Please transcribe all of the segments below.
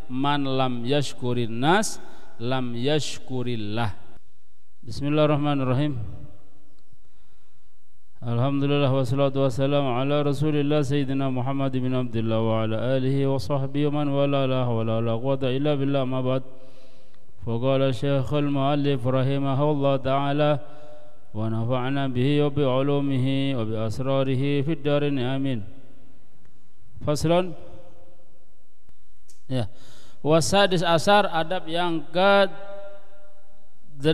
man lam yashkurin nas lam yashkurillah. Bismillahirrahmanirrahim. Alhamdulillah wassalatu wassalamu ala Rasulillah Sayyidina Muhammad bin Abdullah wa ala alihi wa sahbihi man wala la hawla wala quwwata illa billah ma ba'd. Faqala Syekhul Muallif rahimahullah ta'ala wa nafa'na bihi wa bi ulumihi wa bi asrarihi fid darin amin. Faslun. Ya. Wasadis asar adab yang ke-16.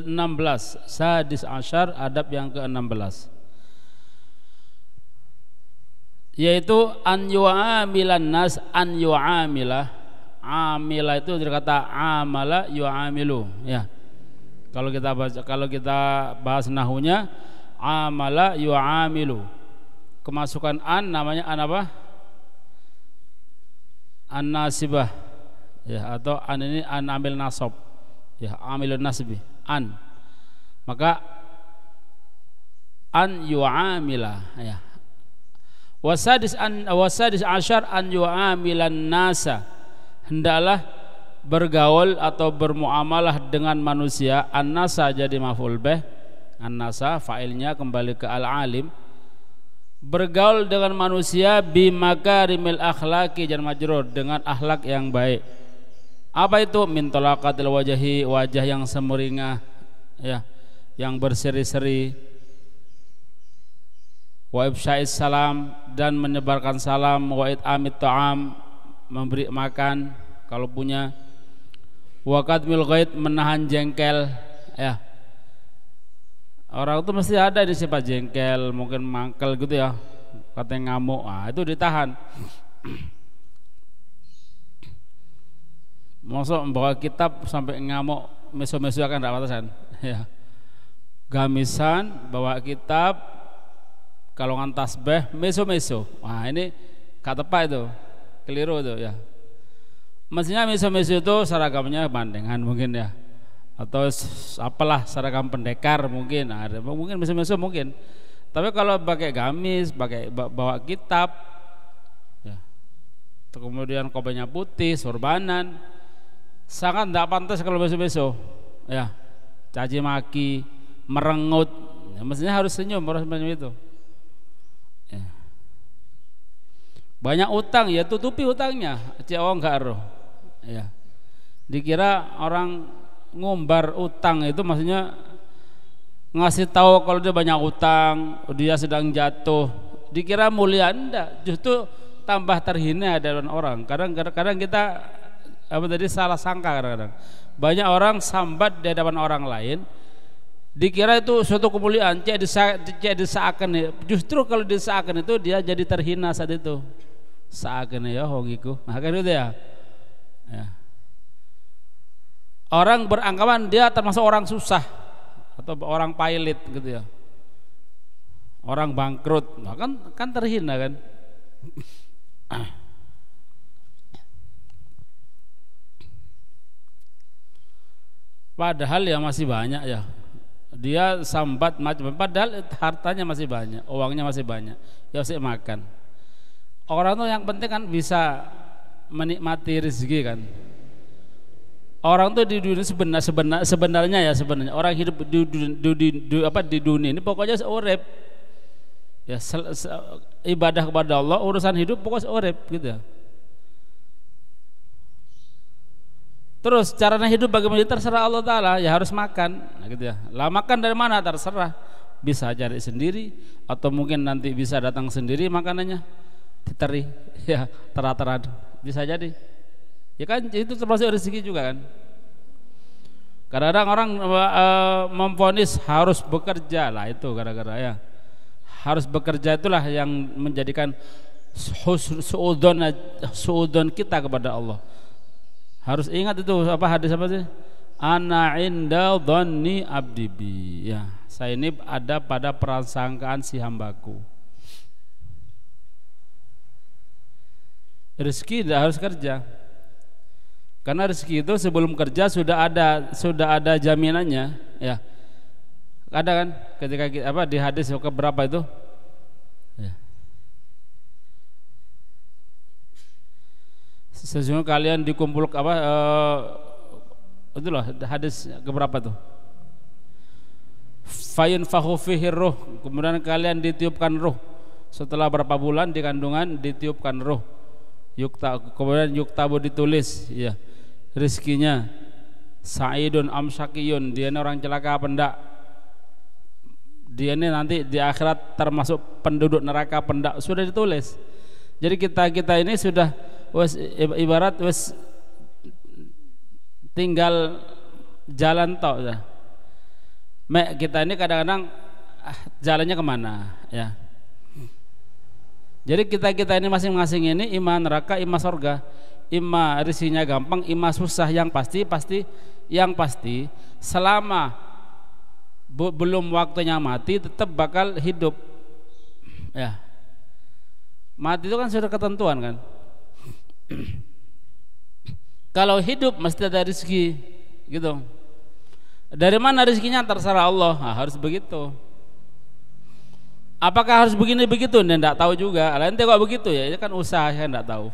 Sadis asar adab yang ke-16. Yaitu an yu'amilan nas, an yu'amila. Amila itu dari kata amala yu'amilu, ya. Kalau kita bahas nahunya amala yu'amilu. Kemasukan an namanya an apa? An nasibah. Ya, atau an ini an amil nasab. Ya, amilun nasbi, an. Maka an yu'amila, ya. Wasadis asyar an yu'amilan nasa, hendaklah bergaul atau bermuamalah dengan manusia. An-nasa jadi maf'ul bih, an-nasa fa'ilnya kembali ke al-alim. Bergaul dengan manusia bimakarimil akhlaqi jar majrur, dengan akhlak yang baik. Apa itu? Min talaqatil wajhi, wajah yang semeringah, ya, yang berseri-seri. Wa ifsya'is salam, dan menyebarkan salam. Wa it'amit ta'am, memberi makan kalau punya. Wa qadmil ghaid, menahan jengkel, ya. Orang itu mesti ada di sifat jengkel, mungkin mangkel gitu ya, katanya ngamuk, itu ditahan. Masuk membawa kitab sampai ngamuk, meso-meso kan tidak batasan, ya. Gamisan bawa kitab, kalongan tasbih, meso-meso. Ini kata tepat itu, keliru itu, ya. Mestinya meso-meso itu seragamnya bandengan mungkin, ya, atau apalah seragam pendekar mungkin, ada mungkin meso-meso mungkin. Tapi kalau pakai gamis, pakai bawa kitab, ya, kemudian kopinya putih, sorbanan, sangat tidak pantas kalau meso-meso, ya. Caci maki, merengut, ya, mestinya harus senyum, harus senyum itu. Banyak utang, ya tutupi utangnya, cewek enggak roh, ya. Dikira orang ngumbar utang itu maksudnya ngasih tahu kalau dia banyak utang, dia sedang jatuh, dikira mulia. Enggak, justru tambah terhina dari orang. Kadang-kadang kita salah sangka. Kadang-kadang banyak orang sambat di hadapan orang lain, dikira itu suatu kemuliaan, cek disaakan. Justru kalau disaakan itu dia jadi terhina saat itu. Seakan ya hogiku, kan itu ya. Orang beranggapan dia termasuk orang susah atau orang pailit gitu ya, orang bangkrut, kan terhina kan. Padahal ya masih banyak, ya, dia sambat macam, padahal hartanya masih banyak, uangnya masih banyak, ya masih makan. Orang tuh yang penting kan bisa menikmati rezeki kan. Orang tuh di dunia sebenarnya orang hidup di dunia ini pokoknya seurep, ya, ibadah kepada Allah, urusan hidup pokoknya seurep gitu ya. Terus caranya hidup bagaimana, terserah Allah Ta'ala, ya harus makan, gitu ya. Lah makan dari mana terserah, bisa cari sendiri atau mungkin nanti bisa datang sendiri makanannya, diteri, ya, tera-tera, bisa jadi, ya kan, itu termasuk rezeki juga kan. Kadang-kadang orang memvonis harus bekerja, lah itu gara-gara, ya, harus bekerja itulah yang menjadikan suudon kita kepada Allah. Harus ingat itu hadis apa sih? Ana inda dhanni abdi bi, ya, saya ini ada pada prasangkaan si hambaku. Rezeki tidak harus kerja, karena rezeki itu sebelum kerja sudah ada jaminannya, ya. Ada kan ketika di hadis ke berapa itu, ya. Sesungguhnya kalian dikumpul itulah hadis keberapa tuh? Fayunfakhu fihi ruh, kemudian kalian ditiupkan ruh. Setelah berapa bulan di kandungan ditiupkan ruh. Kemudian yuktabu ditulis ya rizkinya. Sa'idun am syaqiyun, dia ini orang celaka apa enggak? Dia ini nanti di akhirat termasuk penduduk neraka apa enggak? Sudah ditulis. Jadi kita ini sudah ibarat tinggal jalan tok ya. Kita ini kadang-kadang jalannya kemana ya. Jadi kita ini masing-masing ini ima neraka, ima surga, ima rizkinya gampang, ima susah. Yang pasti selama belum waktunya mati tetap bakal hidup ya. Mati itu kan sudah ketentuan kan. Kalau hidup mesti ada rezeki gitu. Dari mana rezekinya terserah Allah. Nah, harus begitu. Apakah harus begini begitu? Tidak tahu juga. Nanti kok begitu ya? Ini kan usaha, saya tidak tahu.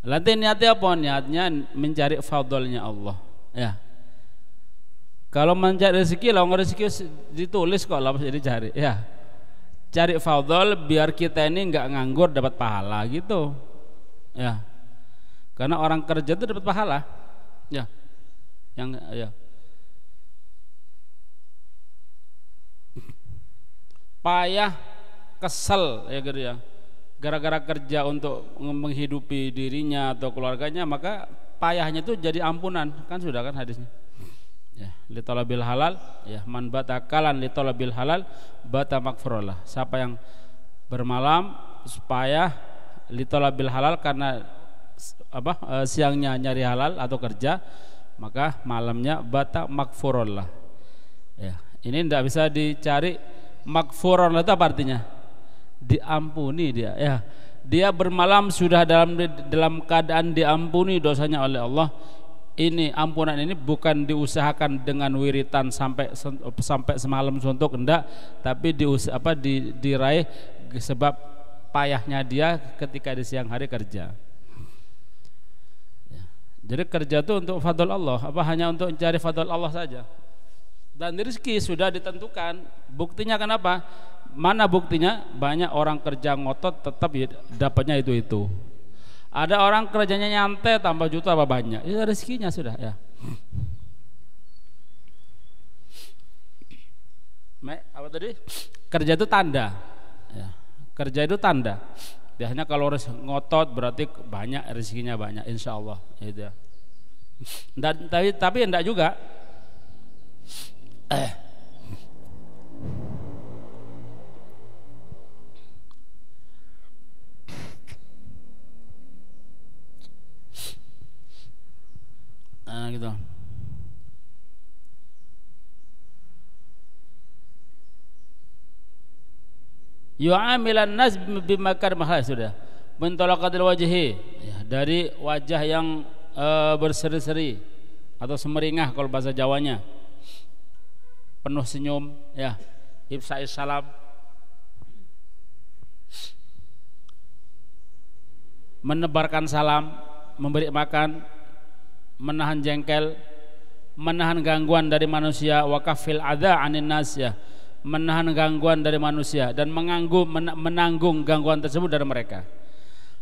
Nanti niatnya apa? Niatnya mencari fadlnya Allah. Ya. Kalau mencari rezeki, lawang rezeki ditulis kok, lah jadi cari. Ya. Cari fadl biar kita ini nggak nganggur dapat pahala gitu. Ya. Karena orang kerja itu dapat pahala. Ya. Ya. Payah, kesel ya gitu ya. Gara-gara kerja untuk menghidupi dirinya atau keluarganya, maka payahnya itu jadi ampunan. Kan sudah kan hadisnya. Ya, li talabil halal, ya man bata kalan li talabil halal bata maghfurullah. Siapa yang bermalam supaya li talabil halal karena siangnya nyari halal atau kerja, maka malamnya bata maghfurullah. Ya, ini tidak bisa dicari. Maghfurullah itu apa artinya? Diampuni dia. Ya, dia bermalam sudah dalam keadaan diampuni dosanya oleh Allah. Ini ampunan ini bukan diusahakan dengan wiritan sampai semalam suntuk, enggak, tapi diraih sebab payahnya dia ketika di siang hari kerja. Ya. Jadi kerja itu untuk fadl Allah, hanya untuk mencari fadl Allah saja. Dan rezeki sudah ditentukan. Buktinya kenapa? Mana buktinya? Banyak orang kerja ngotot tetap dapatnya itu. Ada orang kerjanya nyantai tambah juta apa banyak. Itu rezekinya sudah ya. Apa tadi? Kerja itu tanda. Ya. Kerja itu tanda. Biasanya kalau ngotot berarti banyak rezekinya banyak, insya Allah. Itu ya. Tapi enggak juga. Gitu. Yu'amilan nas bimakar mahal sudah. Mentolaqatil wajhi, ya, dari wajah yang berseri-seri atau semeringah kalau bahasa Jawanya. Penuh senyum ya, ifsa'is salam, menebarkan salam, memberi makan, menahan jengkel, menahan gangguan dari manusia, wakafil adza anin nas ya, menahan gangguan dari manusia dan menanggung gangguan tersebut dari mereka.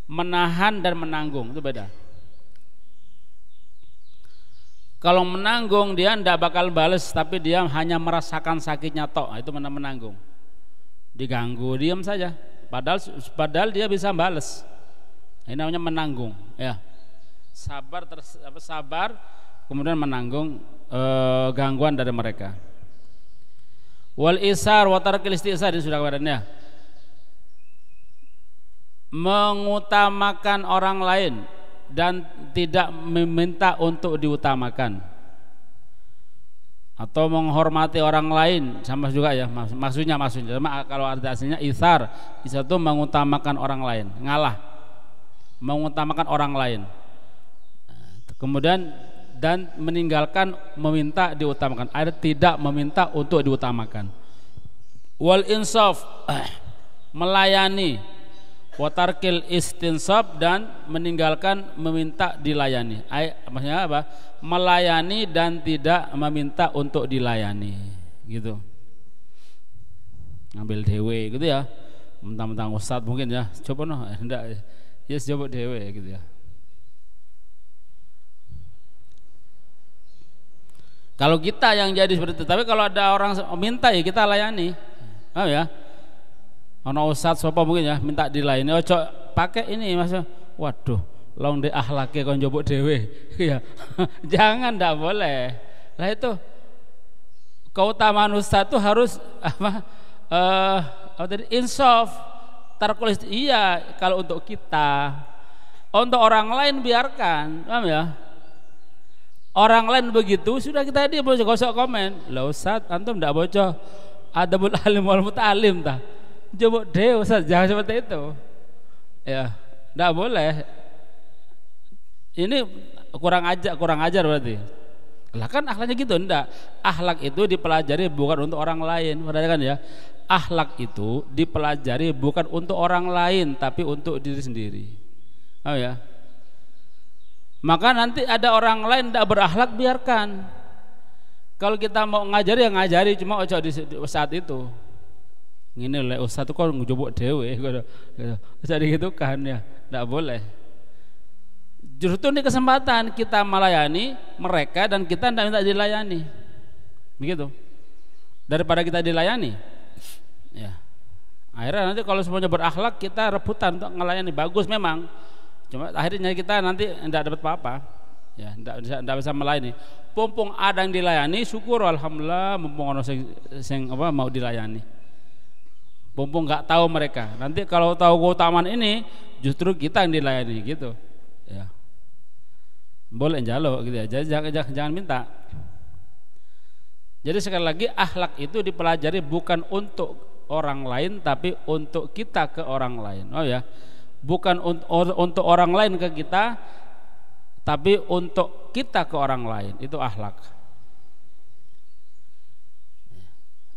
Menahan dan menanggung itu beda. Kalau menanggung dia tidak bakal bales, tapi dia hanya merasakan sakitnya tok, itu menanggung. Diganggu diam saja, padahal dia bisa bales. Ini namanya menanggung, ya. Sabar, kemudian menanggung gangguan dari mereka. Wal isar wa tarkil istisar, ini sudah kemudiannya. Mengutamakan orang lain dan tidak meminta untuk diutamakan, atau menghormati orang lain sama juga ya, maksudnya kalau arti aslinya isar itu mengutamakan orang lain, ngalah, mengutamakan orang lain, kemudian dan meninggalkan meminta diutamakan, ada tidak meminta untuk diutamakan. Wal insaf, melayani, wa tarkil istinsab, dan meninggalkan meminta dilayani. Maksudnya apa? Melayani dan tidak meminta untuk dilayani, gitu. Ngambil dewe gitu ya, mentang-mentang ustadz mungkin ya, coba noh, enggak, yes coba dewe gitu ya. Kalau kita yang jadi seperti itu, tapi kalau ada orang minta ya kita layani, ya. Ono ustadz sapa mungkin ya minta dilayani, ojo pakai ini maksudnya, waduh, long de akhlake kon njobok dewe, ya. Jangan, ndak boleh. Lah itu keutamaan ustadz itu harus apa? Insaf, tarkulis. Iya, kalau untuk kita, untuk orang lain biarkan, paham ya? Orang lain begitu sudah kita dia boleh gosok komen. Lah Ustaz, antum ndak bocah adabul alim wal muta'alim tah. Coba deh Ustaz, jangan seperti itu. Ya, ndak boleh. Ini kurang ajar berarti. Lah kan akhlaknya gitu, ndak. Akhlak itu dipelajari bukan untuk orang lain. Perhatikan ya. Akhlak itu dipelajari bukan untuk orang lain tapi untuk diri sendiri. Oh ya. Maka nanti ada orang lain tidak berakhlak, biarkan. Kalau kita mau ngajari ya ngajari, cuma ojo di saat itu. Ini oleh ustaz itu kok ngejobok dewe gitu. Jadi gitu kan ya, tidak boleh. Justru ini kesempatan kita melayani mereka dan kita tidak minta dilayani. Begitu. Daripada kita dilayani. Ya. Akhirnya nanti kalau semuanya berakhlak kita rebutan untuk melayani, bagus memang. Cuma akhirnya kita nanti tidak dapat apa-apa, ya, tidak bisa melayani. Mumpung ada yang dilayani, syukur alhamdulillah. Mumpung orang sing apa mau dilayani. Mumpung nggak tahu mereka. Nanti kalau tahu keutamaan ini, justru kita yang dilayani, gitu. Ya, boleh jalo gitu ya. Jadi jangan minta. Jadi sekali lagi akhlak itu dipelajari bukan untuk orang lain, tapi untuk kita ke orang lain. Oh ya. Bukan untuk orang lain ke kita, tapi untuk kita ke orang lain. Itu akhlak.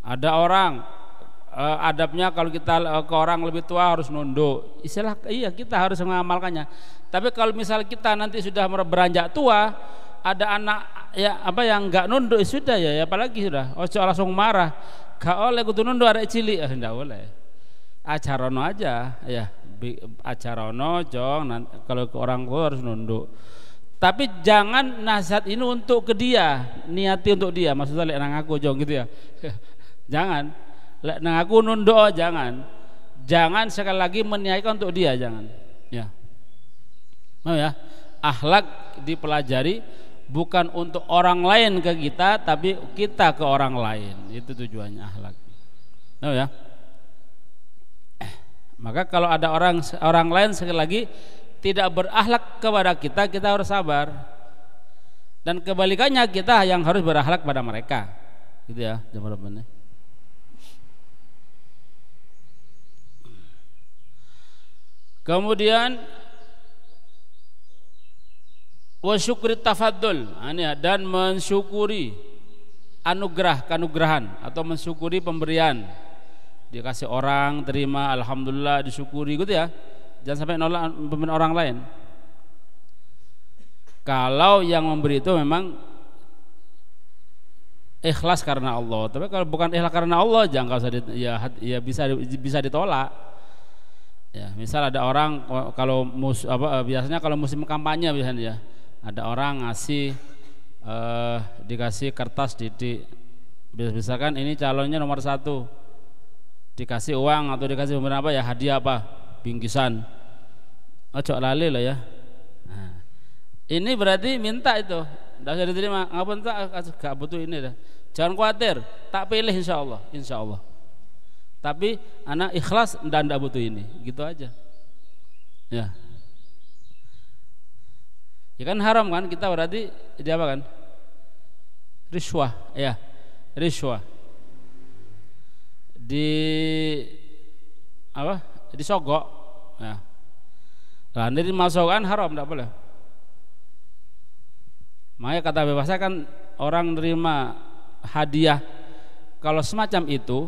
Ada orang adabnya kalau kita ke orang lebih tua harus nunduk. Istilah iya, kita harus mengamalkannya. Tapi kalau misal kita nanti sudah beranjak tua, ada anak ya apa yang enggak nunduk, sudah ya apalagi sudah. Ojo langsung marah. Gak oleh kudu nunduk arek cilik, enggak boleh. Ajarono aja ya. Ajarono jong, kalau ke orang tua harus nunduk. Tapi jangan nasihat ini untuk ke dia, niati untuk dia, maksudnya lek nang aku jong gitu ya. Jangan lek nang aku nunduk, jangan sekali lagi meniatkan untuk dia, jangan ya. Oh ya, akhlak dipelajari bukan untuk orang lain ke kita, tapi kita ke orang lain. Itu tujuannya akhlak. Oh ya. Maka kalau ada orang lain sekali lagi tidak berakhlak kepada kita, kita harus sabar. Dan kebalikannya kita yang harus berakhlak pada mereka. Gitu ya, jawabannya. Kemudian wa syukri tafaddul, dan mensyukuri kanugrahan atau mensyukuri pemberian. Dikasih orang, terima, alhamdulillah, disyukuri gitu ya. Jangan sampai nolak pemberian orang lain. Kalau yang memberi itu memang ikhlas karena Allah. Tapi kalau bukan ikhlas karena Allah, jangan usah ya bisa ditolak. Ya, misal ada orang kalau biasanya kalau musim kampanye biasanya ya, ada orang ngasih dikasih kertas didik. Misalkan ini calonnya nomor 1. Dikasih uang atau dikasih pemberian apa ya, hadiah apa, bingkisan, ojo lali lah ya. Nah, ini berarti minta itu, tidak usah diterima. Ngapun tak, gak butuh ini dah. Jangan khawatir, tak pilih insya Allah. Tapi anak ikhlas dan tidak butuh ini, gitu aja. Ya. Ya kan haram kan, kita berarti di apa kan? Riswah, ya, riswah. Disogok ya. Nah, ini dimasukkan haram, tidak boleh. Makanya kata bebasnya kan orang nerima hadiah kalau semacam itu,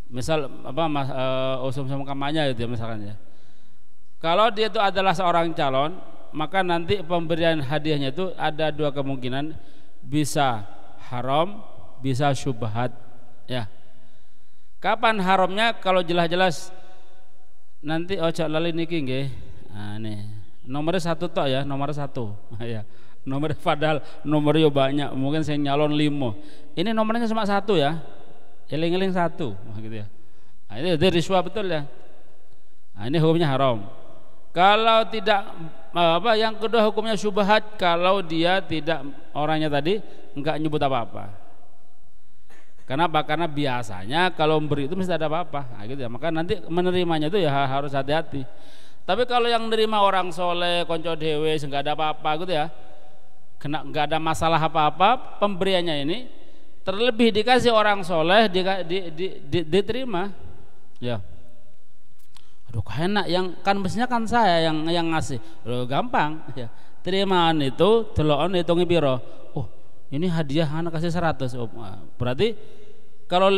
misal usum kampanye itu ya misalkan ya, Kalau dia itu adalah seorang calon, maka nanti pemberian hadiahnya itu ada dua kemungkinan, bisa haram, bisa syubhat. Ya. Kapan haramnya? Kalau jelas-jelas nanti ojo lali niki nggih. Nah, nih. Nomor 1 tok ya, nomor 1. Ya. Nomor padahal nomornya banyak, mungkin saya nyalon 5. Ini nomornya cuma 1 ya. Eling-eling 1, gitu ya. Nah, ini riswa betul ya. Nah, ini hukumnya haram. Kalau tidak yang kedua hukumnya syubhat, kalau dia tidak, orangnya tadi enggak nyebut apa-apa. Kenapa? Karena biasanya kalau memberi itu mesti ada apa-apa. Nah, gitu ya. Maka nanti menerimanya itu ya harus hati-hati. Tapi kalau yang menerima orang soleh, konco dewe, enggak ada apa-apa gitu ya, enggak ada masalah apa-apa, pemberiannya ini terlebih dikasih orang soleh diterima. Ya. Aduh, enak, yang kan mestinya kan saya yang ngasih. Loh, gampang ya. Terimaan itu delokon hitungi piro. Oh, ini hadiah anak kasih 100. Oh, berarti kalau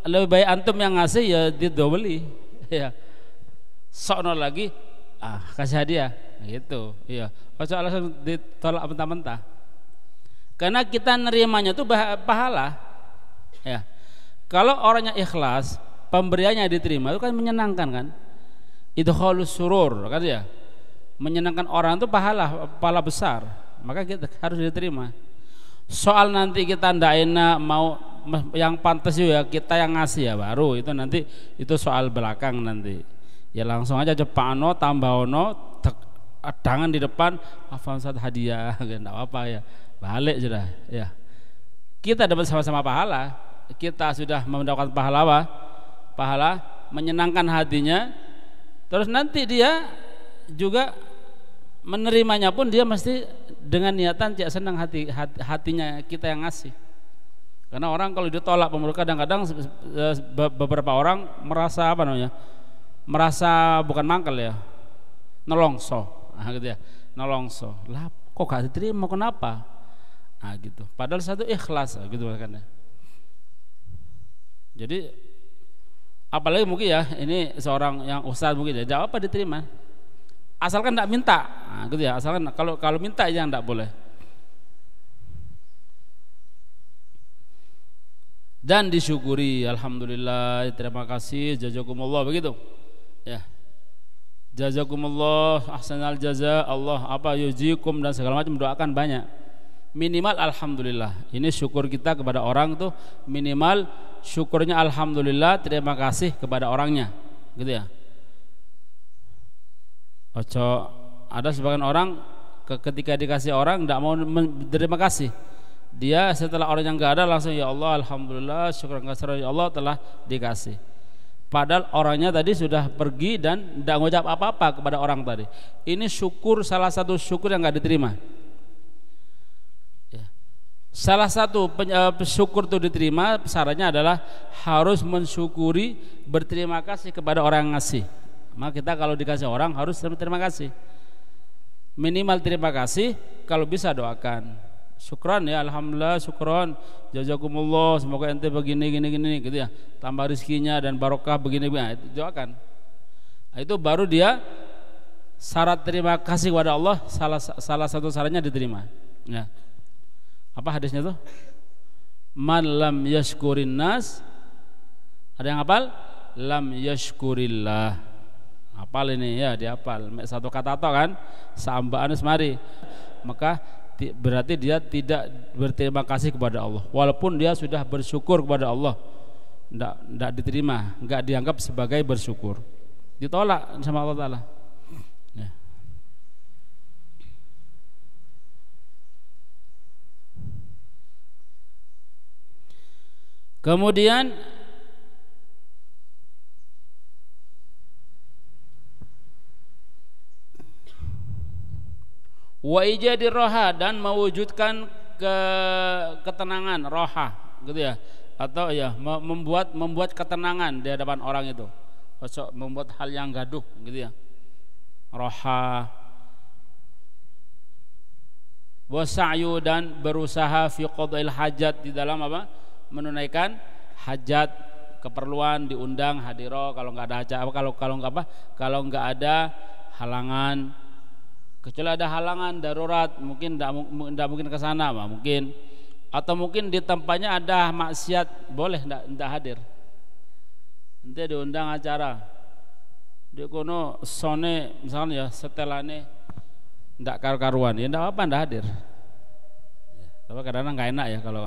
lebih baik antum yang ngasih ya didobeli ya. Sokno lagi kasih hadiah gitu. Iya. Ojo langsung ditolak mentah-mentah. Karena kita nerimanya itu pahala. Ya. Kalau orangnya ikhlas, pemberiannya diterima itu kan menyenangkan kan? Idkhalus surur kan ya, menyenangkan orang itu pahala besar, maka kita harus diterima. Soal nanti kita ndak enak mau yang pantas ya kita yang ngasih ya baru itu nanti itu soal belakang nanti. Ya langsung aja cepano tambahono adangan di depan Ustaz hadiah enggak apa ya. Balik sudah ya. Kita dapat sama-sama pahala. Kita sudah mendapatkan pahala apa? Pahala menyenangkan hatinya. Terus nanti dia juga menerimanya pun dia mesti dengan niatan tidak senang hatinya kita yang ngasih. Karena orang kalau ditolak pemberi kadang-kadang beberapa orang merasa apa namanya? Merasa bukan mangkel ya. Nolongso. Nah, gitu ya. Nolongso. Lah kok gak diterima kenapa? Nah, gitu. Padahal satu ikhlas gitu kan ya. Jadi apalagi mungkin ya ini seorang yang ustaz mungkin ya jawab apa diterima asalkan tidak minta, nah, gitu ya, asalkan kalau minta aja tidak boleh. Dan disyukuri, alhamdulillah, terima kasih, jazakumullah, begitu ya, jazakumullah ahsanal jaza, Allah apa yujikum dan segala macam, doakan banyak, minimal alhamdulillah. Ini syukur kita kepada orang tuh minimal syukurnya alhamdulillah, terima kasih kepada orangnya, gitu ya. Ojo ada sebagian orang ketika dikasih orang tidak mau terima kasih. Dia setelah orang yang enggak ada langsung ya Allah alhamdulillah syukur ya Allah telah dikasih. Padahal orangnya tadi sudah pergi dan tidak ngucap apa-apa kepada orang tadi. Ini syukur, salah satu syukur yang enggak diterima. Salah satu syukur itu diterima syaratnya adalah harus mensyukuri, berterima kasih kepada orang yang ngasih. Maka kita kalau dikasih orang harus berterima kasih. Minimal terima kasih, kalau bisa doakan. Syukran ya alhamdulillah, syukron, jazakumullah, semoga ente begini gini gitu ya. Tambah rezekinya dan barokah begini doakan. Nah, itu baru dia syarat terima kasih kepada Allah, salah satu syaratnya diterima. Ya. Apa hadisnya tuh? Man lam yashkurin nas, ada yang hafal? Lam yashkurillah. Hafal ini ya, dihafal. Satu kata atau kan? Sambaan semari. Maka berarti dia tidak berterima kasih kepada Allah. Walaupun dia sudah bersyukur kepada Allah, tidak diterima, enggak dianggap sebagai bersyukur. Ditolak sama Allah Ta'ala. Ya. Kemudian wa ijadi roha, dan mewujudkan ketenangan roha gitu ya, atau ya membuat ketenangan di hadapan orang itu, membuat hal yang gaduh gitu ya, roha. Wasa'yu, dan berusaha fi qada'il hajat, di dalam apa? Menunaikan hajat, keperluan, diundang hadiro kalau nggak ada hajat, kalau nggak ada halangan, kecuali ada halangan darurat, mungkin tidak mungkin ke sana, mungkin, atau mungkin di tempatnya ada maksiat, boleh tidak hadir. Nanti diundang acara di kono sone misalnya ya setelane tidak karu-karuan, ya tidak apa tidak hadir. Tapi kadang-kadang nggak enak ya kalau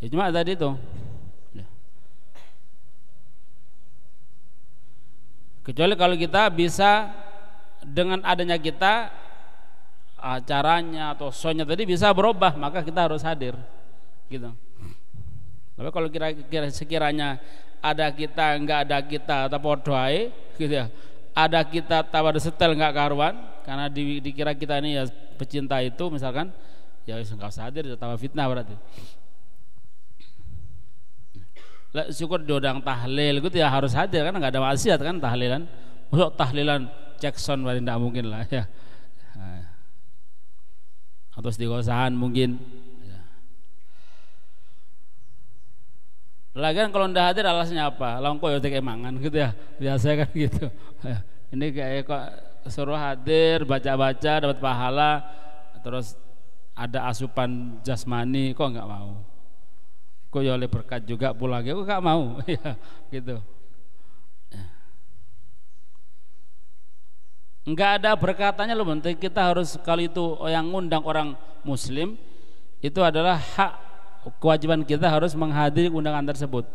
ya cuma tadi itu. Kecuali kalau kita bisa dengan adanya kita acaranya atau show-nya tadi bisa berubah, maka kita harus hadir gitu. Tapi kalau kira-kira sekiranya ada kita nggak ada kita atau podoai gitu ya, ada kita tawa setel nggak karuan karena dikira kita ini ya pecinta itu misalkan, ya nggak usah hadir, tawa fitnah berarti. Syukur diundang tahlil gitu ya harus hadir karena nggak ada maksiat kan tahlilan. Masuk tahlilan Jackson berarti tidak mungkin lah ya. Atau istighosahan mungkin. Ya. Lagian kalau ndak hadir alasnya apa? Longko ya tek emangan gitu ya. Biasa kan gitu. Ya. Ini kayak kok suruh hadir, baca-baca dapat pahala, terus ada asupan jasmani kok nggak mau. Kok ya oleh berkat juga pulangnya kok gak mau ya gitu. Enggak ada berkatanya loh, penting kita harus kali itu yang ngundang orang muslim itu adalah hak kewajiban kita harus menghadiri undangan tersebut.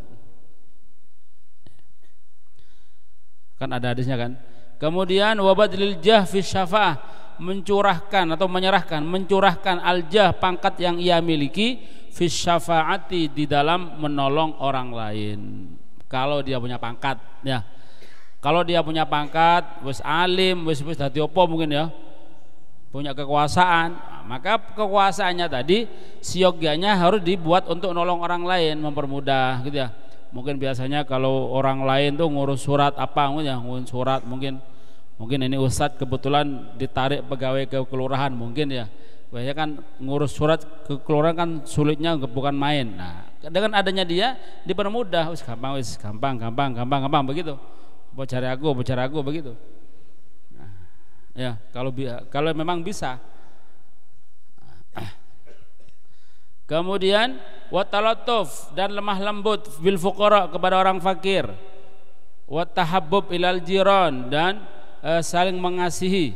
Kan ada hadisnya kan. Kemudian wabadlil jah fi syafa'ah, mencurahkan al-jah pangkat yang ia miliki fi syafaati di dalam menolong orang lain. Kalau dia punya pangkat ya. Kalau dia punya pangkat, wis alim, wis dadi apa mungkin ya. Punya kekuasaan, maka kekuasaannya tadi siogyanya harus dibuat untuk nolong orang lain, mempermudah gitu ya. Mungkin biasanya kalau orang lain tuh ngurus surat apa mungkin ya, ngurus surat mungkin ini ustadz kebetulan ditarik pegawai ke kelurahan mungkin ya. Biasanya kan ngurus surat ke kelurahan kan sulitnya bukan main. Nah, dengan adanya dia dipermudah, gampang begitu. Bocari aku begitu. Nah, ya kalau memang bisa. Kemudian watalatuf, dan lemah lembut bil fuqara kepada orang fakir. Watahabbub ilal jiran, dan saling mengasihi,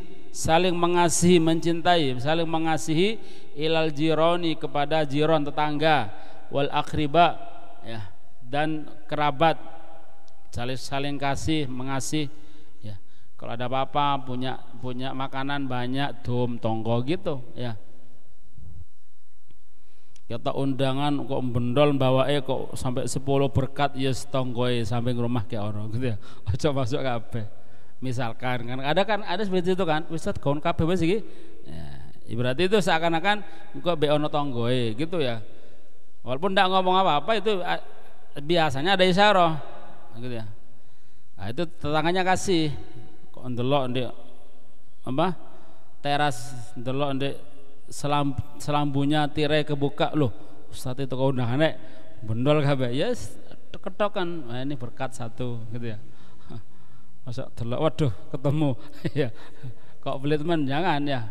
mencintai, saling mengasihi ilal jironi kepada jiron tetangga, wal akriba ya, dan kerabat, saling kasih mengasihi ya. Kalau ada apa-apa punya makanan banyak dom tonggo gitu ya. Kita undangan kok bendol bawae kok sampai 10 berkat ya tonggoe sampai rumah ke orang gitu ya. Aja masuk kabeh. Misalkan kan ada seperti itu kan, Ustaz gaun kabeh wis iki. Ya, berarti itu seakan-akan kok be ono tonggoe gitu ya. Walaupun enggak ngomong apa-apa itu biasanya ada isyarah gitu ya. Nah, itu tetangganya kasih kok ndelok ndek apa? Teras ndelok ndek selambunya tirai kebuka loh. Ustaz itu kau undangane bendol kabeh. Ya ketokan, nah, ini berkat satu gitu ya. Masa delok waduh ketemu ya. Kok beli teman jangan ya.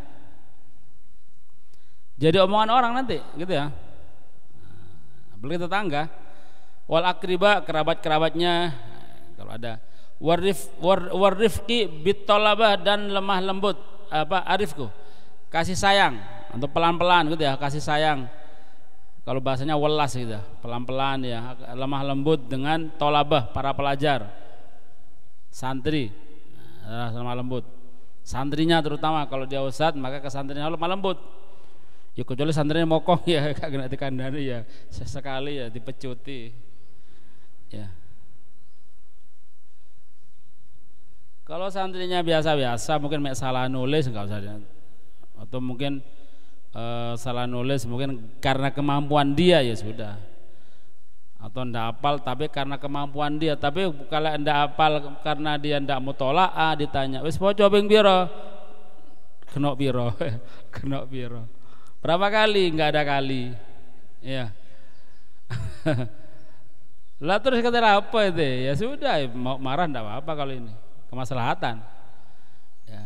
Jadi omongan orang nanti gitu ya. Beli tetangga. Wal akriba, kerabat-kerabatnya kalau ada. Warifqi bitolabah, dan lemah lembut arifku. Kasih sayang untuk pelan-pelan gitu ya, kasih sayang. Kalau bahasanya welas gitu, pelan-pelan ya, lemah lembut dengan tolabah para pelajar. Santri lemah lembut, santrinya terutama kalau dia ustadz maka ke santrinya lemah lembut ya, kecuali santrinya mokong ya gak kena dikandani ya, sesekali ya dipecuti ya. Kalau santrinya biasa-biasa mungkin salah nulis enggak usah, atau mungkin salah nulis mungkin karena kemampuan dia ya sudah, atau ndak hafal tapi karena kemampuan dia. Tapi kalau ndak hafal karena dia ndak mutola'ah, ditanya wis maca ping pira, kena pira kena pira berapa kali, enggak ada kali ya. Lah terus kata apa itu ya, sudah mau marah ndak apa-apa kalau ini kemaslahatan ya.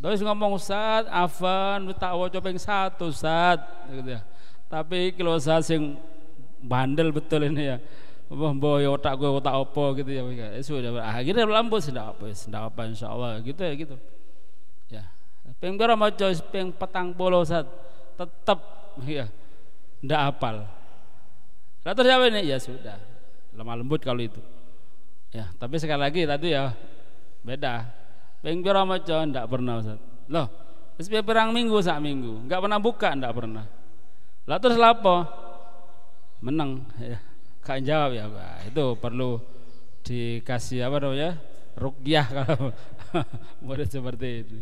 Terus ngomong Ustaz, afan tak waca ping 1 Ustaz gitu ya. Tapi kalau Ustaz sing bandel betul ini ya. Mbah ya otak gue otak apa gitu ya. Sudah akhirnya lampu sudah apa insyaallah gitu ya gitu. Ya. Ping pira maca ping 40 Ustaz. Tetep ya ndak hafal. Lah terus apa ini? Ya sudah. Lemah lembut kalau itu. Ya, tapi sekali lagi tadi ya beda. Ping pira maca ndak pernah Ustaz. Loh, wis pirang minggu sak minggu, enggak pernah buka ndak pernah. Lah terus lapo? Menang ya. Gak jawab ya, Pak. Itu perlu dikasih apa namanya? Ruqyah kalau model seperti itu.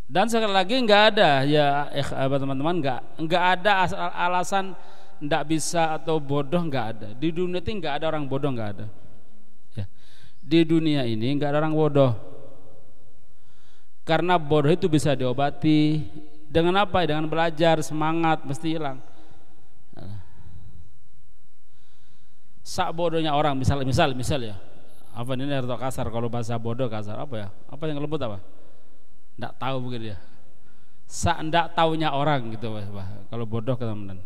Dan sekali lagi enggak ada ya teman-teman, enggak ada alasan enggak bisa atau bodoh, enggak ada. Di dunia ini enggak ada orang bodoh, enggak ada. Ya. Di dunia ini enggak ada orang bodoh. Karena bodoh itu bisa diobati dengan apa? Dengan belajar, semangat mesti hilang. Sak bodohnya orang misal ya. Apa ini harus kasar, kalau bahasa bodoh kasar apa ya? Apa yang lembut apa? Ndak tahu begitu ya. Sak ndak taunya orang gitu Pak. Kalau bodoh teman-teman.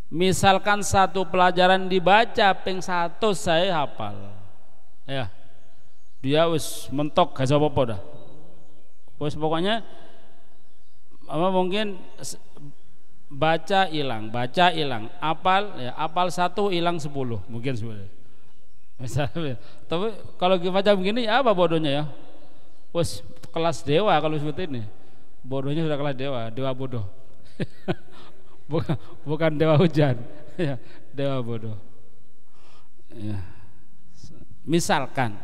Misalkan satu pelajaran dibaca ping 1 saya hafal. Ya. Dia wis mentok gak apa-apa dah. Wis pokoknya apa mungkin baca hilang, apal ya, apal 1 hilang 10 mungkin sebenarnya. Misalnya, tapi kalau baca begini ya apa bodohnya ya? Wes kelas dewa kalau seperti ini. Bodohnya sudah kelas dewa bodoh. bukan dewa hujan, ya, dewa bodoh. Ya. Misalkan,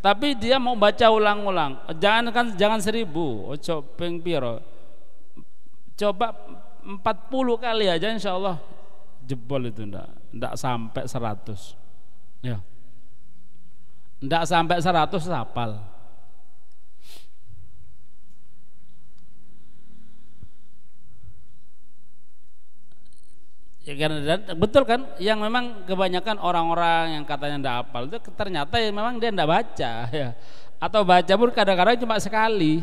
tapi dia mau baca ulang-ulang, jangan 1000, ojo ping piro. Coba 40 kali aja insyaallah jebol itu ndak sampai 100 ya, ndak sampai 100 hafal ya kan. Betul kan yang memang kebanyakan orang-orang yang katanya ndak hafal itu ternyata ya memang dia ndak baca ya, atau baca pun kadang-kadang cuma sekali.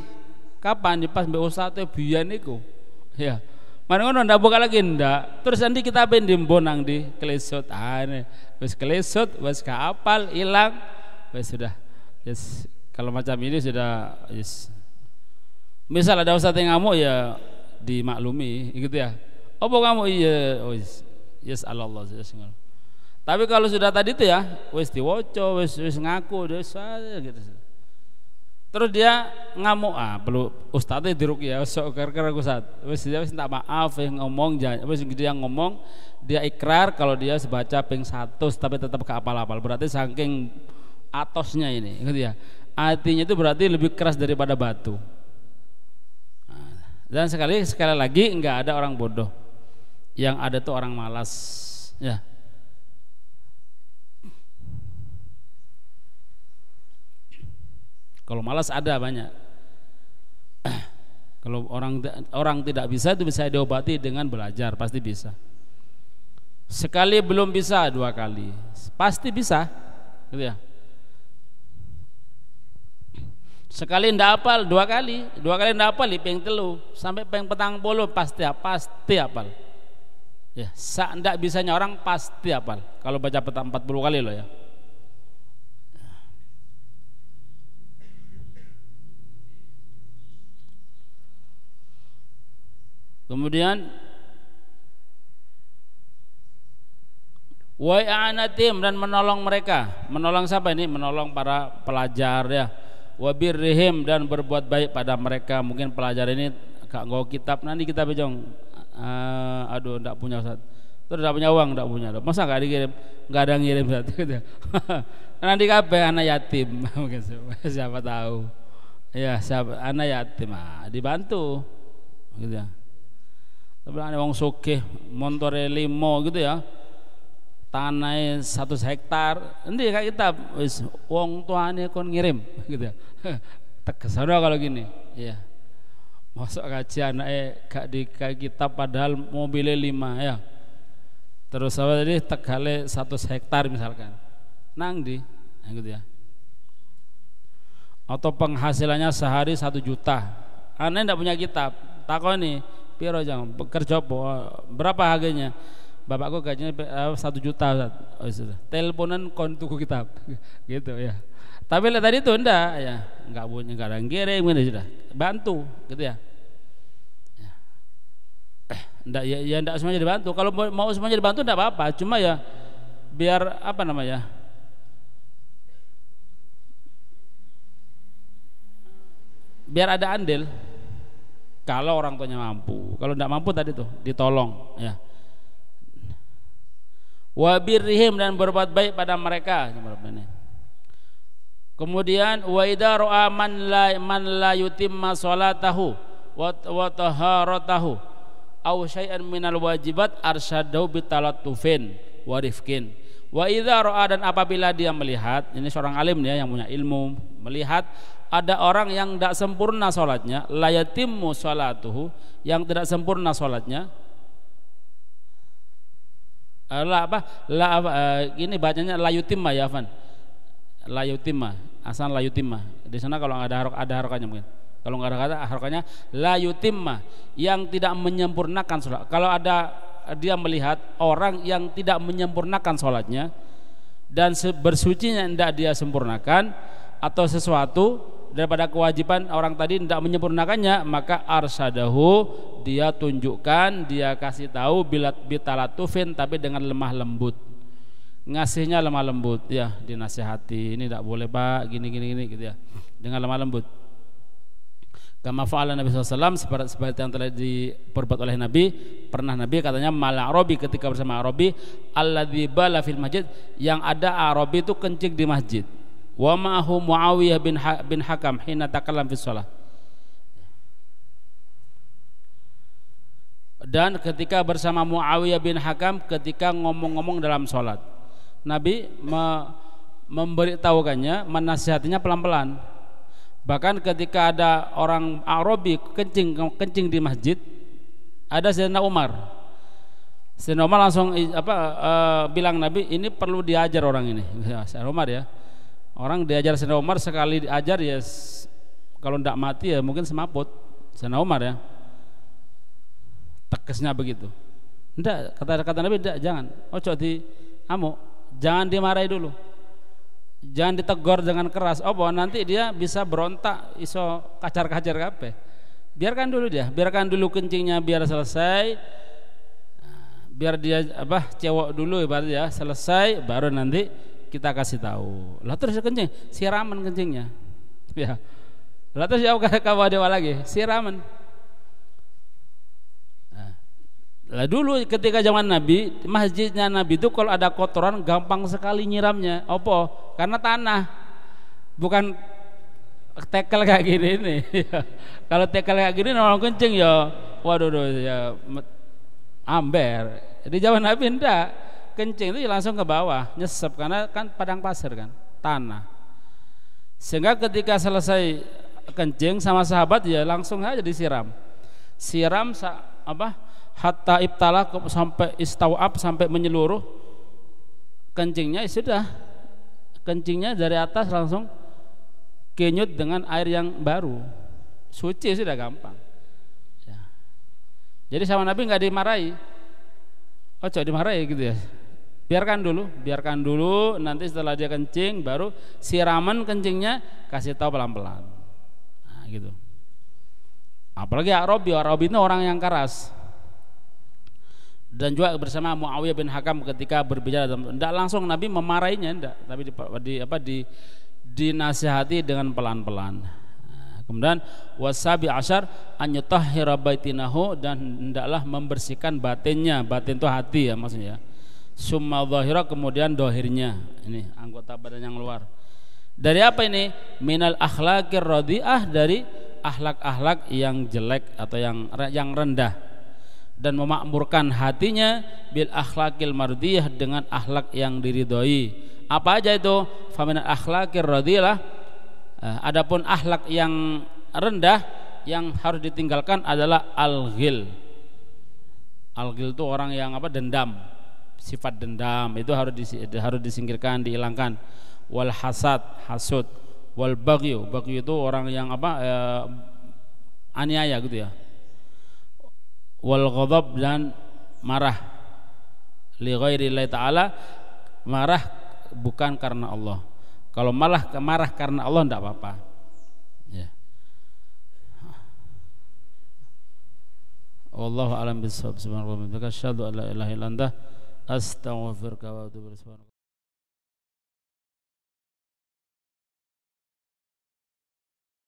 Kapan di pas mbek ustaz biyen niku ya. Mana ngono ndak buka lagi ndak. Terus nanti kita bendimbo nang di kelesut. Ini wis kelesut, wis ka apal, hilang. Wis sudah. Yes. Kalau macam ini sudah yes. Misal ada ustaz yang ngamuk ya dimaklumi gitu ya. Apa ngamuk iya, yes Allah yes. Tapi kalau sudah tadi itu ya wis diwoco, wis ngaku dosa gitu. Terus dia ngamuk, perlu ustadznya diruqyah sok kira-kira ustaz. Wis minta maaf ngomong wis dia ngomong, dia ikrar kalau dia sebaca ping 100 tapi tetap keapal-apal. Berarti saking atosnya ini, gitu ya. Artinya itu berarti lebih keras daripada batu. Dan sekali lagi enggak ada orang bodoh. Yang ada tuh orang malas, ya. Kalau malas ada banyak. Kalau orang tidak bisa itu bisa diobati dengan belajar, pasti bisa. Sekali belum bisa 2 kali, pasti bisa, gitu ya. Sekali ndak hafal 2 kali ndak hafal ping 3 sampai ping 40 pasti hafal. Ya, sak ndak bisanya orang pasti hafal. Kalau baca 40 kali loh ya. Kemudian wa'anatim dan menolong mereka. Menolong siapa ini? Menolong para pelajar ya. Wabirrihim dan berbuat baik pada mereka. Mungkin pelajar ini gak nggawa kitab, nanti kita bejong. Aduh ndak punya Ustaz. Terus ndak punya uang, ndak punya. Masa gak dikirim? Gak ada ngirim Ustaz. Nanti kabeh anak yatim. Mungkin siapa tahu. Ya, siapa anak yatim dibantu. Gitu ya. Tapi ada wong sugih montore 5 gitu ya, tanahnya 100 hektar, nanti kayak kita wis wong tuane kon ngirim gitu ya. Terkesan kalau gini ya, masuk kaji anaknya gak di kitab padahal mobilnya 5 ya, terus apa tadi tegale 100 hektar misalkan nang di gitu ya. atau penghasilannya sehari 1 juta. Aneh ndak punya kitab. Takoni, piro jang bekerja berapa harganya? Bapakku gajinya 1 juta. Oh, sudah. Teleponan kon tuku kitab. Gitu ya. Tapi lihat tadi itu enggak ya, enggak punya, enggak ada yang kirim gitu sudah. Bantu gitu ya. Enggak ya enggak semuanya dibantu. Kalau mau semuanya dibantu enggak apa-apa, cuma ya biar apa namanya? Biar ada andil. Kalau orang tuanya mampu, kalau enggak mampu tadi tuh ditolong ya. Wa birrihim, dan berbuat baik pada mereka. Kemudian wa idza ra'a man la yutimma salatahu wa taharatahu aw syai'an minal wajibat arsyadahu bitalattufin wa rifqin. Wa idza ra'a, dan apabila dia melihat, ini seorang alim ya yang punya ilmu, melihat ada orang yang tidak sempurna salatnya, la yatimmu salatuhu, yang tidak sempurna salatnya, ini bacanya la yutimma ya Van. La yutimma, asal la yutimma. Di sana kalau ada harokatnya mungkin. Kalau nggak ada harokatnya la yutimma, yang tidak menyempurnakan sholat. Kalau ada dia melihat orang yang tidak menyempurnakan sholatnya dan bersucinya tidak dia sempurnakan, atau sesuatu daripada kewajiban orang tadi tidak menyempurnakannya, maka arsadahu, dia tunjukkan, dia kasih tahu bitalatufin, tapi dengan lemah lembut. Ngasihnya lemah lembut ya, dinasihati, ini tidak boleh Pak, gini gitu ya, dengan lemah lembut. Kama fa'ala Nabi SAW, seperti yang telah diperbuat oleh Nabi. Pernah Nabi katanya mala Arabi, ketika bersama Arabi, alladzi bala fil masjid, yang ada Arabi itu kencing di masjid. Wa ma'ahu Muawiyah bin Hakam hina takallam fi shalah. Dan ketika bersama Muawiyah bin Hakam ketika ngomong-ngomong dalam sholat, Nabi memberitahukannya, menasihatinya pelan-pelan. Bahkan ketika ada orang Arabi kencing di masjid, ada Sayyidina Umar. Sayyidina Umar langsung bilang Nabi, ini perlu diajar orang ini. Sayyidina Umar ya. Orang diajar Sayyidina Umar, sekali diajar ya kalau tidak mati ya mungkin semaput. Sayyidina Umar ya. Tegasnya begitu. Enggak, kata Nabi, enggak, jangan. Ojo jangan dimarahi dulu. Jangan ditegur dengan keras. Nanti dia bisa berontak, iso kacar-kacar kabeh. Biarkan dulu kencingnya biar selesai. Biar dia cewek dulu ibarat ya, selesai baru nanti kita kasih tahu. Lah terus kencing, siraman kencingnya. Ya. Lah terus ya kawa dewa lagi, siraman. Lah dulu ketika zaman Nabi, masjidnya Nabi itu kalau ada kotoran gampang sekali nyiramnya. Karena tanah, bukan tekel kayak gini nih. Kalau tekel kayak gini nolong kencing ya, waduh ya amber. Di zaman Nabi enggak, kencing itu langsung ke bawah, nyesep, karena kan padang pasir kan, tanah. Sehingga ketika selesai kencing sama sahabat ya langsung aja disiram. Hatta ibtala, sampai istawab, sampai menyeluruh kencingnya, sudah kencingnya dari atas langsung kenyut dengan air yang baru, suci, sudah gampang ya. Jadi sama Nabi nggak dimarahi, dimarahi gitu ya, biarkan dulu, nanti setelah dia kencing baru siraman kencingnya, kasih tahu pelan-pelan. Nah, gitu. Apalagi Arabi itu orang yang keras. Dan juga bersama Muawiyah bin Hakam ketika berbicara, tidak langsung Nabi memarahinya, tapi dinasihati dengan pelan-pelan. Kemudian wasabi asyar an yutahhira baitinahu, dan hendaklah membersihkan batinnya. Batin itu hati ya maksudnya. Summa dhahira, kemudian dohirnya, ini anggota badan yang luar. Dari apa ini? Minal akhlaqir radhi'ah, dari akhlak-akhlak yang jelek atau yang rendah. Dan memakmurkan hatinya bil akhlaqil mardiyah, dengan akhlak yang diridhoi. Apa aja itu? Faminal akhlaqir radhiyah. Adapun akhlak yang rendah yang harus ditinggalkan adalah al-ghil. Al-ghil itu orang yang dendam. Sifat dendam itu harus disingkirkan, dihilangkan. Wal hasad, hasud, Wal bagyu itu orang yang aniaya gitu ya. Wal ghadab dan marah li ghairillahi ta'ala, marah bukan karena Allah. Kalau malah marah karena Allah tidak apa-apa ya. Wallahu a'lam bishawab. Subhanallah wa bihamdihi asyhadu an la ilaha illa anta astaghfiruka wa atubu ilaik.